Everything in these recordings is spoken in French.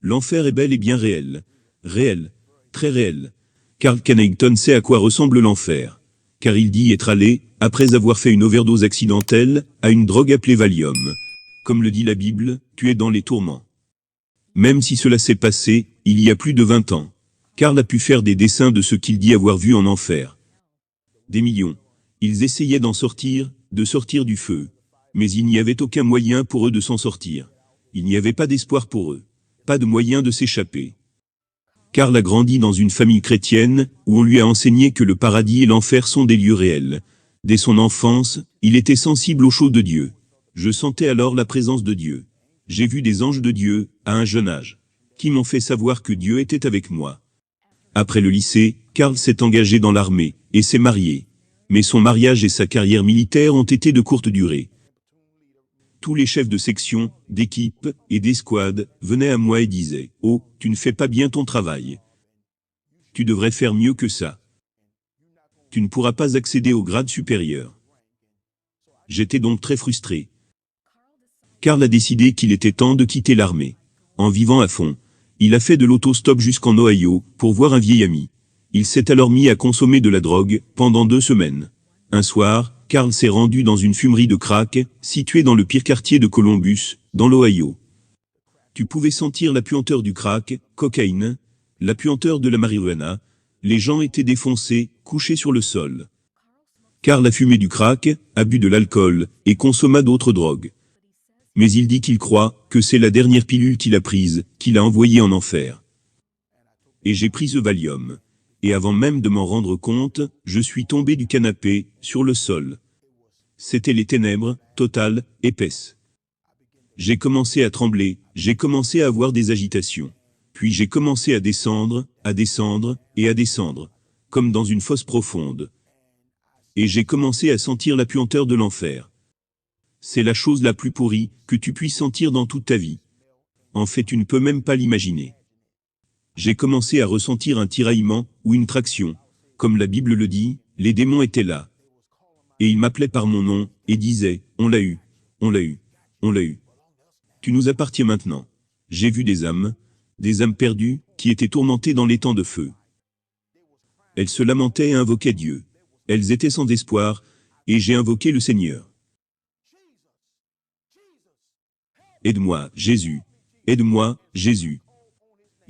L'enfer est bel et bien réel. Réel. Très réel. Carl Connington sait à quoi ressemble l'enfer. Car il dit y être allé, après avoir fait une overdose accidentelle, à une drogue appelée Valium. Comme le dit la Bible, tu es dans les tourments. Même si cela s'est passé, il y a plus de 20 ans. Carl a pu faire des dessins de ce qu'il dit avoir vu en enfer. Des millions. Ils essayaient d'en sortir, de sortir du feu. Mais il n'y avait aucun moyen pour eux de s'en sortir. Il n'y avait pas d'espoir pour eux. Pas de moyen de s'échapper. Carl a grandi dans une famille chrétienne, où on lui a enseigné que le paradis et l'enfer sont des lieux réels. Dès son enfance, il était sensible aux choses de Dieu. Je sentais alors la présence de Dieu. J'ai vu des anges de Dieu, à un jeune âge, qui m'ont fait savoir que Dieu était avec moi. Après le lycée, Carl s'est engagé dans l'armée, et s'est marié. Mais son mariage et sa carrière militaire ont été de courte durée. Tous les chefs de section, d'équipe et d'escouade venaient à moi et disaient « Oh, tu ne fais pas bien ton travail. Tu devrais faire mieux que ça. Tu ne pourras pas accéder au grade supérieur. » J'étais donc très frustré. Carl a décidé qu'il était temps de quitter l'armée. En vivant à fond, il a fait de l'autostop jusqu'en Ohio pour voir un vieil ami. Il s'est alors mis à consommer de la drogue pendant 2 semaines. Un soir, Carl s'est rendu dans une fumerie de crack, située dans le pire quartier de Columbus, dans l'Ohio. Tu pouvais sentir la puanteur du crack, cocaïne, la puanteur de la marijuana. Les gens étaient défoncés, couchés sur le sol. Carl a fumé du crack, a bu de l'alcool, et consomma d'autres drogues. Mais il dit qu'il croit que c'est la dernière pilule qu'il a prise, qu'il a envoyée en enfer. Et j'ai pris ce Valium. Et avant même de m'en rendre compte, je suis tombé du canapé, sur le sol. C'était les ténèbres, totales, épaisses. J'ai commencé à trembler, j'ai commencé à avoir des agitations. Puis j'ai commencé à descendre, et à descendre, comme dans une fosse profonde. Et j'ai commencé à sentir la puanteur de l'enfer. C'est la chose la plus pourrie que tu puisses sentir dans toute ta vie. En fait, tu ne peux même pas l'imaginer. J'ai commencé à ressentir un tiraillement, ou une traction. Comme la Bible le dit, les démons étaient là. Et ils m'appelaient par mon nom, et disaient, on l'a eu, on l'a eu, on l'a eu. Tu nous appartiens maintenant. J'ai vu des âmes perdues, qui étaient tourmentées dans les temps de feu. Elles se lamentaient et invoquaient Dieu. Elles étaient sans espoir, et j'ai invoqué le Seigneur. Aide-moi, Jésus. Aide-moi, Jésus.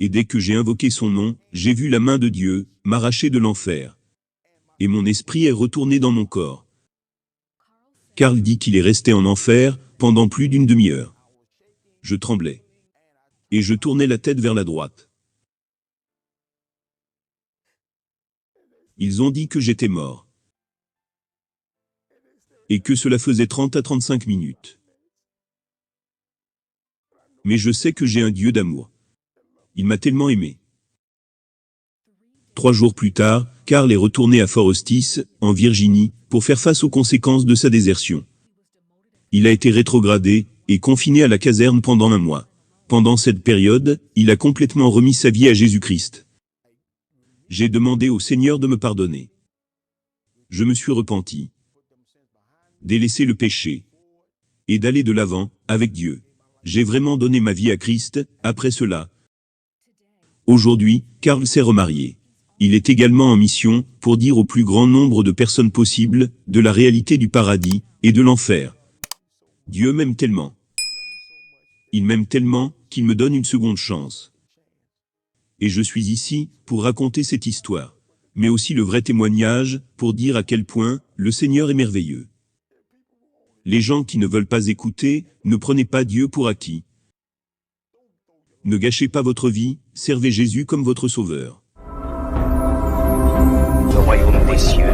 Et dès que j'ai invoqué son nom, j'ai vu la main de Dieu m'arracher de l'enfer. Et mon esprit est retourné dans mon corps. Carl dit qu'il est resté en enfer pendant plus d'une demi-heure. Je tremblais. Et je tournais la tête vers la droite. Ils ont dit que j'étais mort. Et que cela faisait 30 à 35 minutes. Mais je sais que j'ai un Dieu d'amour. Il m'a tellement aimé. 3 jours plus tard, Carl est retourné à Fort Eustis, en Virginie, pour faire face aux conséquences de sa désertion. Il a été rétrogradé et confiné à la caserne pendant 1 mois. Pendant cette période, il a complètement remis sa vie à Jésus-Christ. J'ai demandé au Seigneur de me pardonner. Je me suis repenti. Délaisser le péché. Et d'aller de l'avant, avec Dieu. J'ai vraiment donné ma vie à Christ, après cela. Aujourd'hui, Carl s'est remarié. Il est également en mission pour dire au plus grand nombre de personnes possible de la réalité du paradis et de l'enfer. Dieu m'aime tellement. Il m'aime tellement qu'il me donne une seconde chance. Et je suis ici pour raconter cette histoire, mais aussi le vrai témoignage pour dire à quel point le Seigneur est merveilleux. Les gens qui ne veulent pas écouter, ne prenez pas Dieu pour acquis. Ne gâchez pas votre vie, servez Jésus comme votre sauveur. Le royaume des cieux